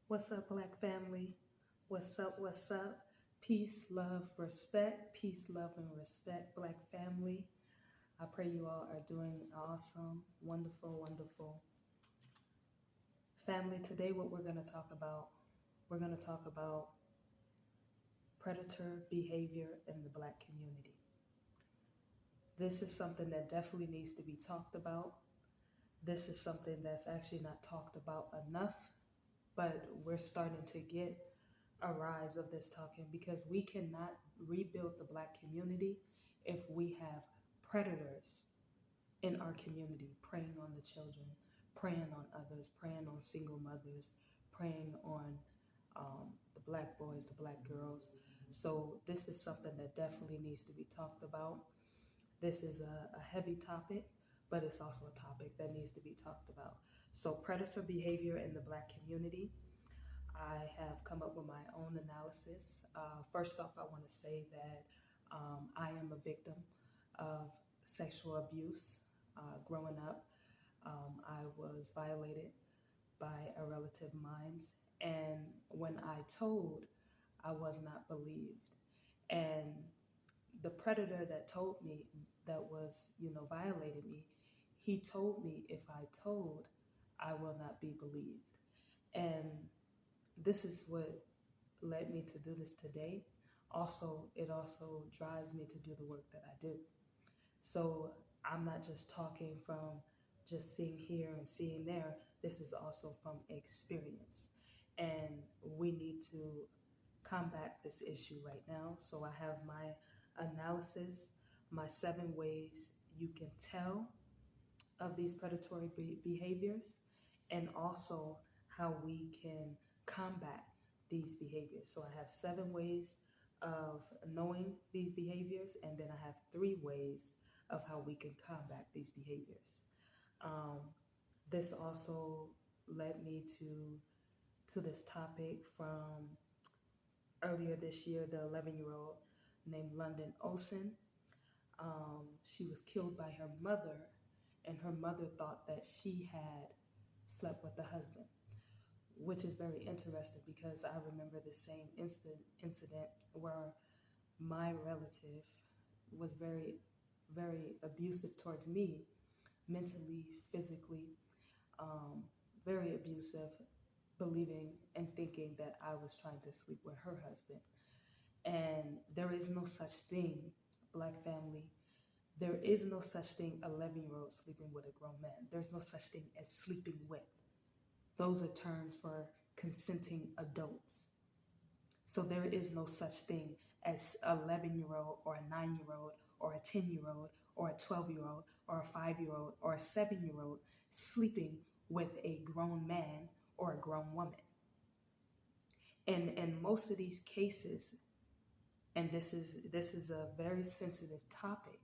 What's up, Black family? What's up? What's up? Peace, love, respect. Peace, love, and respect, Black family. I pray you all are doing awesome, wonderful, wonderful. Family, today what we're going to talk about predator behavior in the Black community. This is something that definitely needs to be talked about. This is something that's actually not talked about enough, but we're starting to get a rise of this talking because we cannot rebuild the Black community if we have predators in our community preying on the children, preying on others, preying on single mothers, preying on the Black boys, the Black girls. So this is something that definitely needs to be talked about. This is a heavy topic, but it's also a topic that needs to be talked about. So predator behavior in the Black community. I have come up with my own analysis. First off, I want to say that I am a victim of sexual abuse growing up. I was violated by a relative of mine, and when I told, I was not believed. And the predator that told me, that was, violated me, he told me if I told, I will not be believed. And this is what led me to do this today. It also drives me to do the work that I do. So I'm not just talking from just seeing here and seeing there. This is also from experience. And we need to combat this issue right now. So I have my analysis, my 7 ways you can tell of these predatory behaviors, and also how we can combat these behaviors. So I have 7 ways of knowing these behaviors, and then I have 3 ways of how we can combat these behaviors. Um, this also led me to this topic from earlier this year, the 11-year-old named London Olsen. She was killed by her mother, and her mother thought that she had slept with the husband, which is very interesting because I remember the same incident where my relative was very, very abusive towards me, mentally, physically, very abusive, believing and thinking that I was trying to sleep with her husband. And there is no such thing, Black family, there is no such thing 11-year-old sleeping with a grown man. There's no such thing as sleeping with. Those are terms for consenting adults. So there is no such thing as an 11-year-old or a 9-year-old or a 10-year-old or a 12-year-old or a 5-year-old or a 7-year-old sleeping with a grown man or a grown woman. And in most of these cases, and this is a very sensitive topic,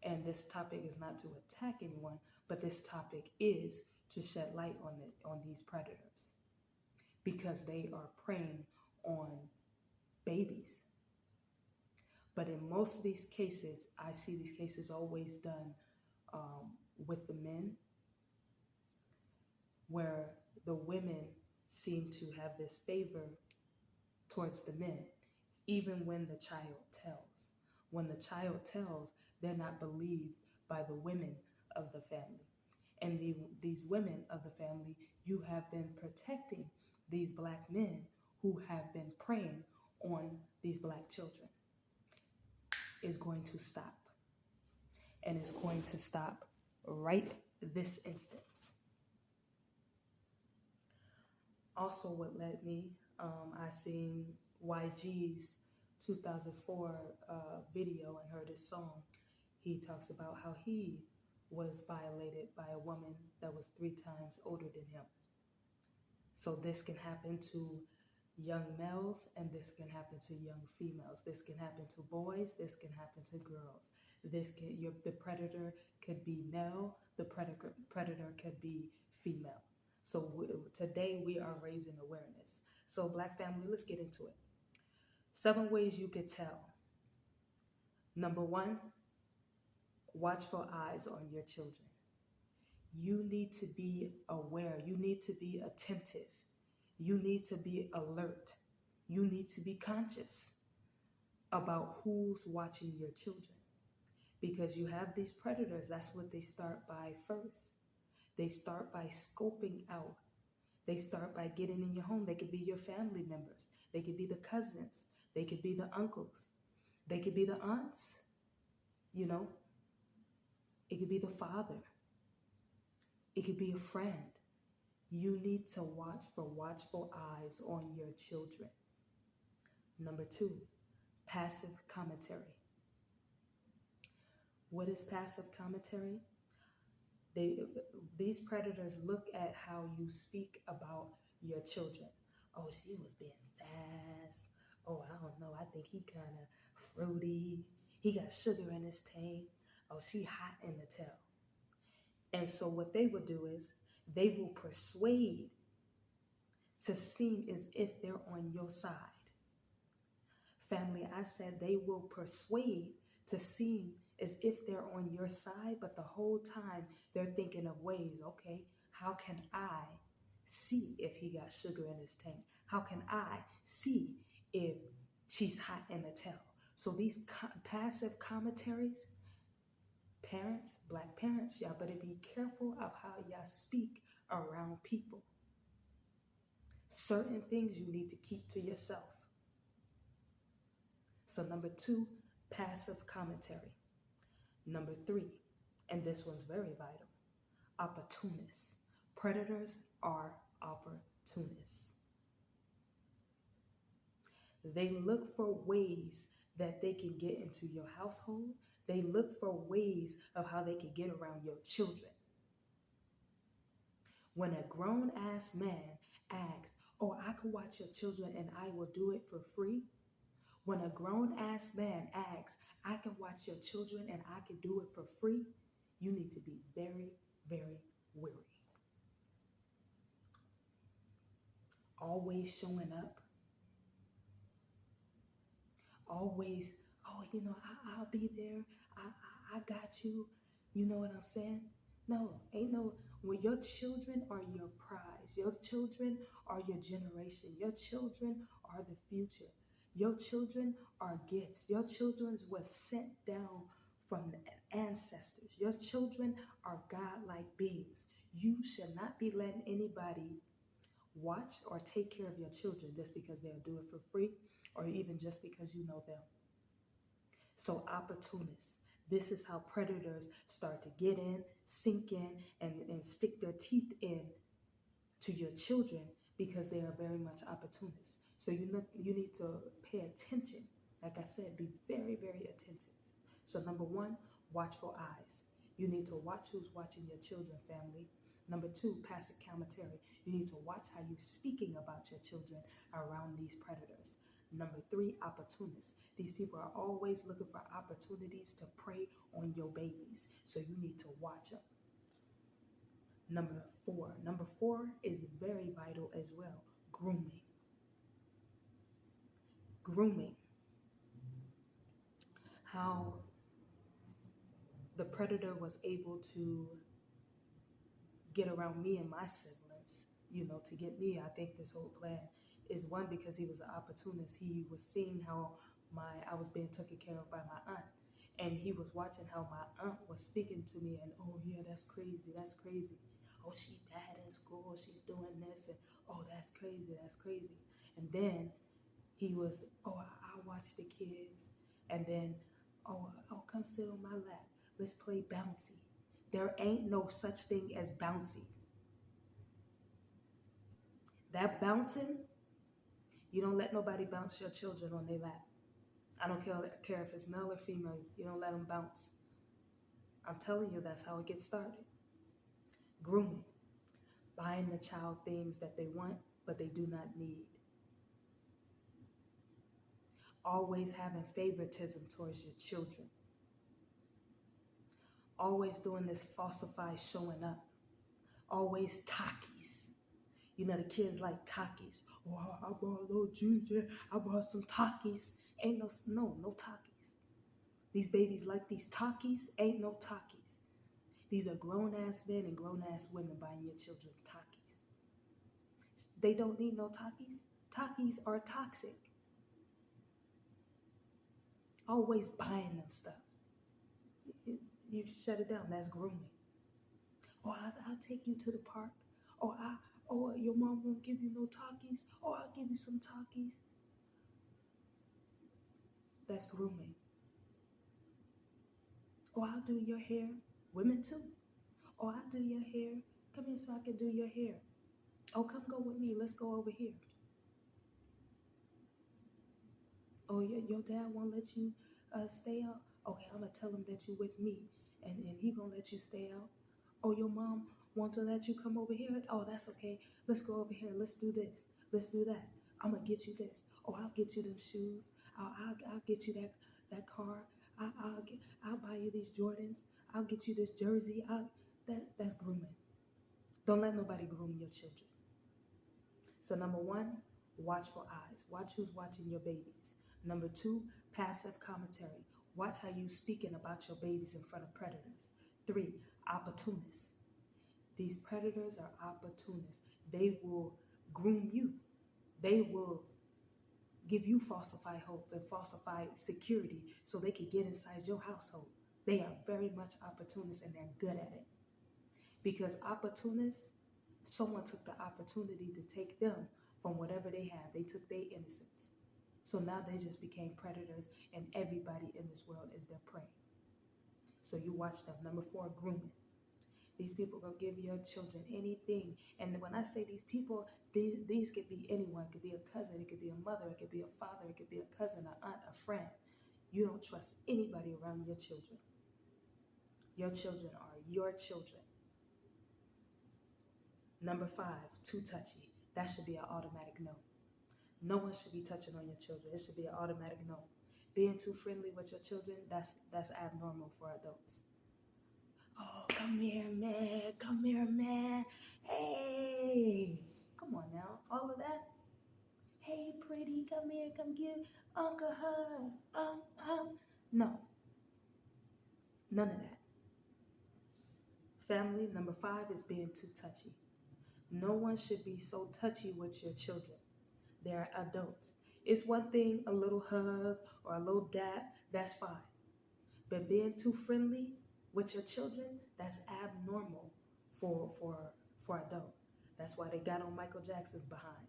and this topic is not to attack anyone, but this topic is to shed light on these predators, because they are preying on babies. But in most of these cases, I see these cases always done with the men, where the women seem to have this favor towards the men, even when the child tells. When the child tells, they're not believed by the women of the family. And these women of the family, you have been protecting these Black men who have been preying on these Black children, is going to stop. And it's going to stop right this instance. Also, what led me, I seen YG's 2004 video and heard his song. He talks about how he was violated by a woman that was 3 times older than him. So this can happen to young males, and this can happen to young females. This can happen to boys. This can happen to girls. The predator could be male. The predator could be female. So today we are raising awareness. So Black family, let's get into it. 7 ways you could tell. Number 1, watchful eyes on your children. You need to be aware. You need to be attentive. You need to be alert. You need to be conscious about who's watching your children. Because you have these predators, that's what they start by first. They start by scoping out. They start by getting in your home. They could be your family members. They could be the cousins. They could be the uncles. They could be the aunts. You know, it could be the father. It could be a friend. You need to watch for watchful eyes on your children. Number 2, passive commentary. What is passive commentary? These predators look at how you speak about your children. Oh, she was being fast. Oh, I don't know. I think he kind of fruity. He got sugar in his tank. Oh, she hot in the tail. And so what they will do is they will persuade to seem as if they're on your side. Family, I said they will persuade to seem as if they're on your side, but the whole time they're thinking of ways, okay, how can I see if he got sugar in his tank? How can I see if she's hot in the tail? So these passive commentaries, parents, black parents, y'all better be careful of how y'all speak around people. Certain things you need to keep to yourself. So number 2, passive commentary. Number 3, and this one's very vital, opportunists. Predators are opportunists. They look for ways that they can get into your household. They look for ways of how they can get around your children. When a grown-ass man asks, oh, I can watch your children and I will do it for free. When a grown-ass man asks, I can watch your children and I can do it for free, you need to be very, very wary. Always showing up. Always, oh, I'll be there. I got you. You know what I'm saying? No, ain't no, when your children are your prize. Your children are your generation. Your children are the future. Your children are gifts. Your children was sent down from the ancestors. Your children are God-like beings. You should not be letting anybody watch or take care of your children just because they'll do it for free or even just because you know them. So opportunists. This is how predators start to get in, sink in, and stick their teeth in to your children because they are very much opportunists. So you need to pay attention. Like I said, be very, very attentive. So number 1, watchful eyes. You need to watch who's watching your children, family. Number 2, passive commentary. You need to watch how you're speaking about your children around these predators. Number 3, opportunists. These people are always looking for opportunities to prey on your babies. So you need to watch them. Number 4 is very vital as well. Grooming. Grooming. How the predator was able to get around me and my siblings, to get me. I think this whole plan is one, because he was an opportunist. He was seeing how I was being taken care of by my aunt. And he was watching how my aunt was speaking to me and, oh yeah, that's crazy, that's crazy. Oh, she bad in school, she's doing this, and oh, that's crazy, that's crazy. And then he was, oh, I watch the kids, and then, oh, come sit on my lap. Let's play bouncy. There ain't no such thing as bouncy. That bouncing, you don't let nobody bounce your children on their lap. I don't care if it's male or female. You don't let them bounce. I'm telling you, that's how it gets started. Grooming. Buying the child things that they want, but they do not need. Always having favoritism towards your children. Always doing this falsified showing up. Always Takis. The kids like Takis. Oh, I bought a little ginger. I bought some Takis. Ain't no Takis. These babies like these Takis. Ain't no Takis. These are grown-ass men and grown-ass women buying your children Takis. They don't need no Takis. Takis are toxic. Always buying them stuff. You shut it down. That's grooming. Or I'll take you to the park. Or your mom won't give you no Takis. Or I'll give you some Takis. That's grooming. Or I'll do your hair. Women too. Or I'll do your hair. Come here so I can do your hair. Oh, come go with me. Let's go over here. Oh, your dad won't let you stay out. Okay, I'm gonna tell him that you with me, and he gonna let you stay out. Oh, your mom want to let you come over here. Oh, that's okay. Let's go over here. Let's do this. Let's do that. I'm gonna get you this. Oh, I'll get you them shoes. I'll get you that car. I'll buy you these Jordans. I'll get you this jersey. That's grooming. Don't let nobody groom your children. So number one, watchful eyes. Watch who's watching your babies. Number two, passive commentary. Watch how you speaking about your babies in front of predators. Three, opportunists. These predators are opportunists. They will groom you. They will give you falsified hope and falsified security so they can get inside your household. They are very much opportunists and they're good at it. Because opportunists, someone took the opportunity to take them from whatever they have. They took their innocence. So now they just became predators and everybody in this world is their prey. So you watch them. Number four, grooming. These people gonna give your children anything. And when I say these people, these could be anyone. It could be a cousin, it could be a mother, it could be a father, it could be a cousin, an aunt, a friend. You don't trust anybody around your children. Your children are your children. Number five, too touchy. That should be an automatic no. No one should be touching on your children. It should be an automatic no. Being too friendly with your children, that's abnormal for adults. Oh, come here, man. Come here, man. Hey. Come on now. All of that. Hey, pretty. Come here. Come give Uncle a hug. No. None of that. Family, number five is being too touchy. No one should be so touchy with your children. They're adults. It's one thing, a little hug or a little dap, that's fine. But being too friendly with your children, that's abnormal for adult. That's why they got on Michael Jackson's behind.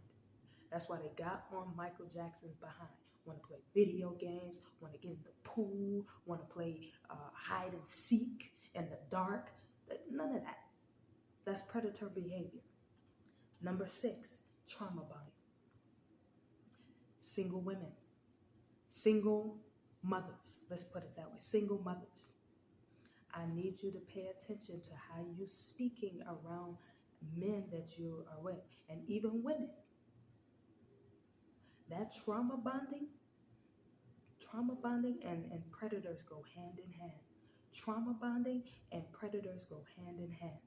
That's why they got on Michael Jackson's behind. Want to play video games, want to get in the pool, want to play hide and seek in the dark. None of that. That's predator behavior. Number six, trauma bonding. Single women, single mothers, let's put it that way, single mothers. I need you to pay attention to how you're speaking around men that you are with, and even women. That trauma bonding and predators go hand in hand. Trauma bonding and predators go hand in hand.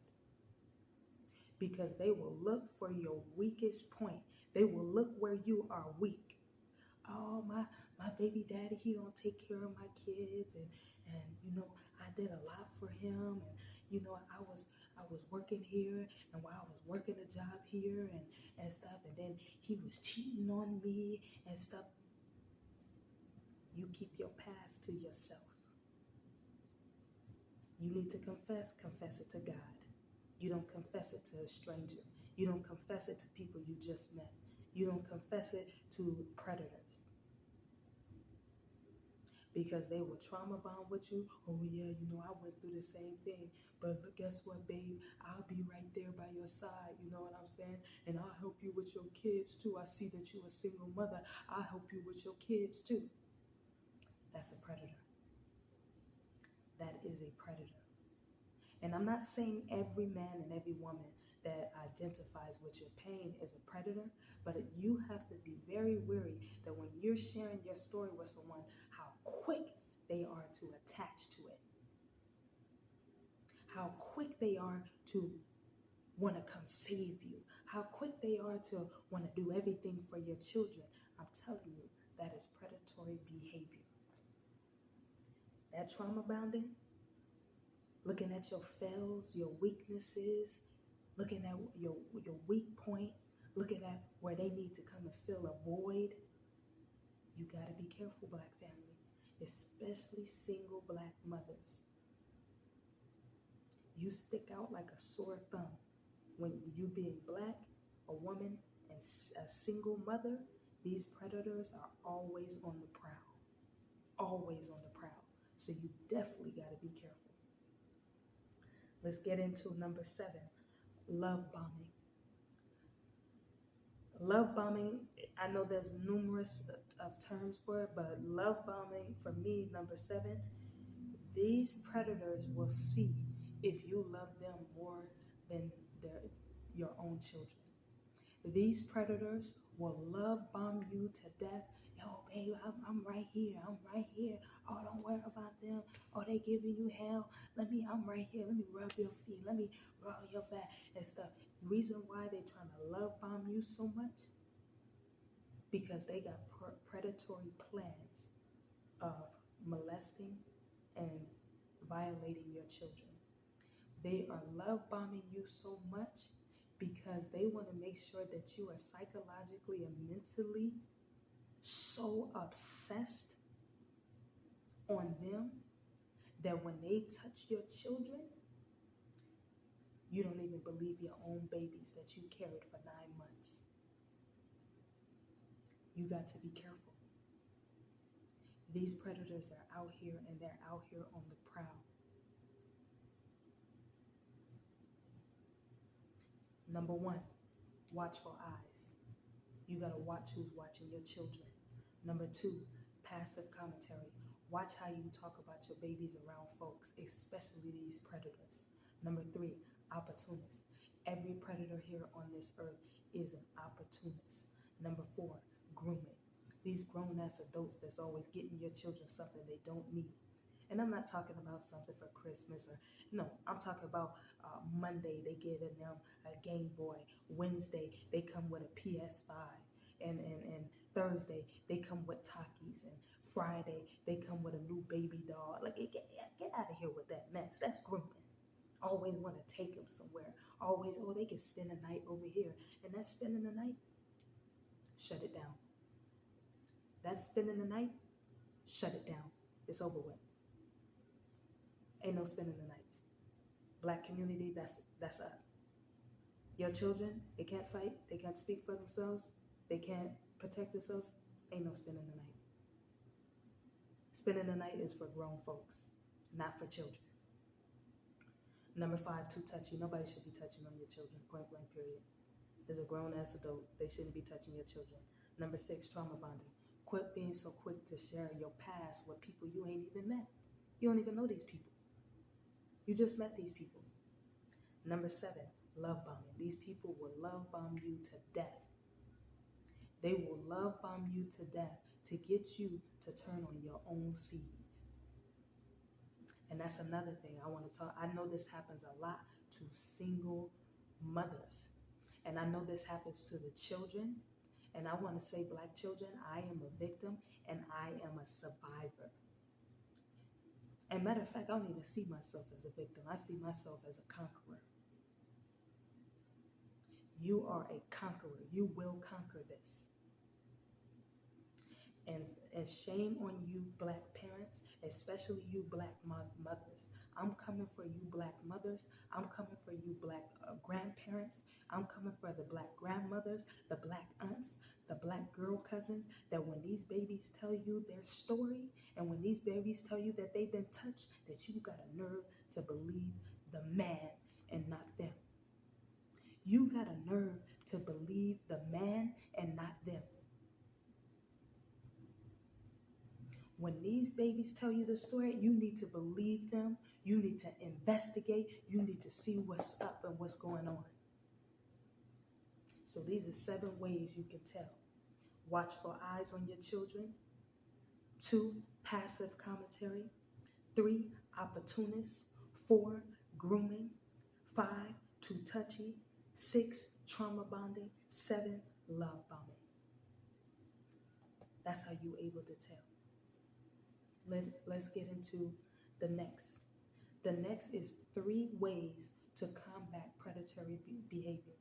Because they will look for your weakest point. They will look where you are weak. Oh, my baby daddy, he don't take care of my kids, and I did a lot for him, and I was working here, and while I was working a job here and stuff, and then he was cheating on me and stuff. You keep your past to yourself. You need to confess it to God. You don't confess it to a stranger. You don't confess it to people you just met. You don't confess it to predators. Because they will trauma bond with you. Oh yeah, I went through the same thing. But guess what, babe? I'll be right there by your side. You know what I'm saying? And I'll help you with your kids too. I see that you're a single mother. I'll help you with your kids too. That's a predator. That is a predator. And I'm not saying every man and every woman that identifies with your pain is a predator, but you have to be very wary that when you're sharing your story with someone, how quick they are to attach to it. How quick they are to want to come save you. How quick they are to want to do everything for your children. I'm telling you, that is predatory behavior. That trauma bonding, looking at your fails, your weaknesses, looking at your weak point, looking at fill a void. You got to be careful, Black family, especially single Black mothers. You stick out like a sore thumb when you being Black, a woman, and a single mother. These predators are always on the prowl, always on the prowl. So you definitely got to be careful. Let's get into number 7, love bombing. Love bombing, I know there's numerous of terms for it, but love bombing for me, number 7, these predators will see if you love them more than your own children. These predators will love bomb you to death. Yo, babe, I'm right here. I'm right here. Oh, don't worry about them. Oh, they giving you hell. I'm right here. Let me rub your feet. Let me rub your back and stuff. Reason why they trying to love bomb you so much? Because they got predatory plans of molesting and violating your children. They are love bombing you so much because they want to make sure that you are psychologically and mentally so obsessed on them that when they touch your children, you don't even believe your own babies that you carried for 9 months. You got to be careful. These predators are out here, and they're out here on the prowl. Number 1, watchful eyes. You got to watch who's watching your children. Number 2, passive commentary. Watch how you talk about your babies around folks, especially these predators. Number 3, opportunists. Every predator here on this earth is an opportunist. Number 4, grooming. These grown-ass adults that's always getting your children something they don't need. And I'm not talking about something for Christmas no, I'm talking about Monday they giving them a Game Boy. Wednesday they come with a PS5. And Thursday they come with Takis. And Friday they come with a new baby doll. Like, get out of here with that mess. That's grooming. Always want to take them somewhere. Always, oh, they can spend a night over here. And that's spending the night. Shut it down. That's spending the night. Shut it down. It's over with. Ain't no spending the nights. Black community, that's up. Your children, they can't fight, they can't speak for themselves, they can't protect themselves. Ain't no spending the night. Spending the night is for grown folks, not for children. Number 5, too touchy. Nobody should be touching on your children, point blank period. As a grown-ass adult, they shouldn't be touching your children. Number 6, trauma bonding. Quit being so quick to share your past with people you ain't even met. You don't even know these people. You just met these people. Number 7, love bombing. These people will love bomb you to death. They will love bomb you to death to get you to turn on your own seeds. And that's another thing I want to talk. I know this happens a lot to single mothers. And I know this happens to the children. And I want to say, Black children, I am a victim and I am a survivor. And matter of fact, I don't even see myself as a victim. I see myself as a conqueror. You are a conqueror. You will conquer this. And shame on you, Black parents, especially you Black mothers. I'm coming for you, Black mothers. I'm coming for you, Black grandparents. I'm coming for the Black grandmothers, the Black aunts, the Black girl cousins, that when these babies tell you their story, and when these babies tell you that they've been touched, that you got a nerve to believe the man and not them. You got a nerve to believe the man and not them. When these babies tell you the story, you need to believe them. You need to investigate. You need to see what's up and what's going on. So these are 7 ways you can tell. Watchful eyes on your children. 2, passive commentary. 3, opportunists. 4, grooming. 5, too touchy. 6, trauma bonding. 7, love bombing. That's how you're able to tell. Let's get into the next. The next is 3 ways to combat predatory behavior.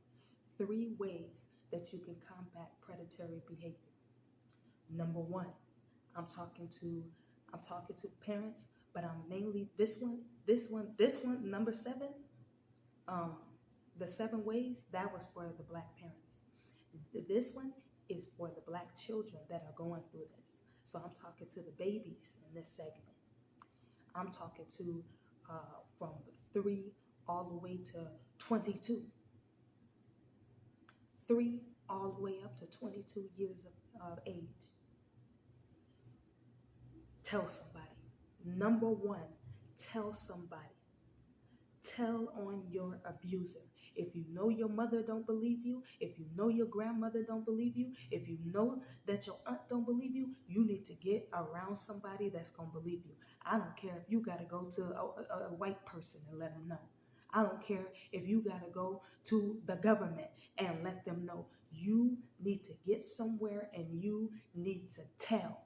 3 ways that you can combat predatory behavior. Number one, I'm talking to parents, but I'm mainly this one, number seven, um, the 7 ways, that was for the Black parents. This one is for the Black children that are going through this. So I'm talking to the babies in this segment. I'm talking to from 3 all the way to 22. 3 all the way up to 22 years of age. Tell somebody. Number one, tell somebody. Tell on your abuser. If you know your mother don't believe you, if you know your grandmother don't believe you, if you know that your aunt don't believe you, you need to get around somebody that's going to believe you. I don't care if you got to go to a white person and let them know. I don't care if you got to go to the government and let them know. You need to get somewhere and you need to tell.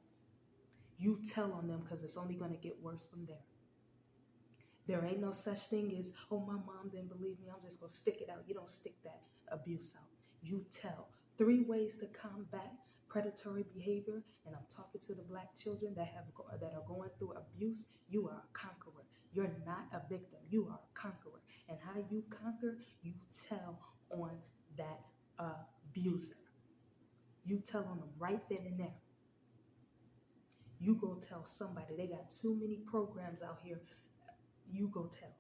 You tell on them, because it's only going to get worse from there. There ain't no such thing as, oh, my mom didn't believe me, I'm just going to stick it out. You don't stick that abuse out. You tell. 3 ways to combat predatory behavior, and I'm talking to the Black children that are going through abuse. You are a conqueror. You're not a victim. You are a conqueror. And how you conquer, you tell on that abuser. You tell on them right then and there. You go tell somebody. They got too many programs out here. You go tell.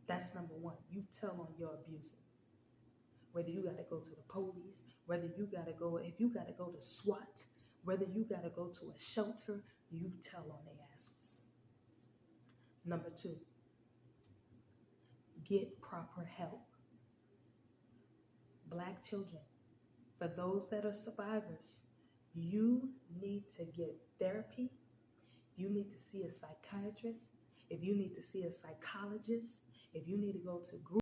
That's number one. You tell on your abuser. Whether you got to go to the police, whether you got to go, if you got to go to SWAT, whether you got to go to a shelter, you tell on their asses. Number 2, get proper help. Black children, for those that are survivors, you need to get therapy. You need to see a psychiatrist. If you need to see a psychologist, if you need to go to group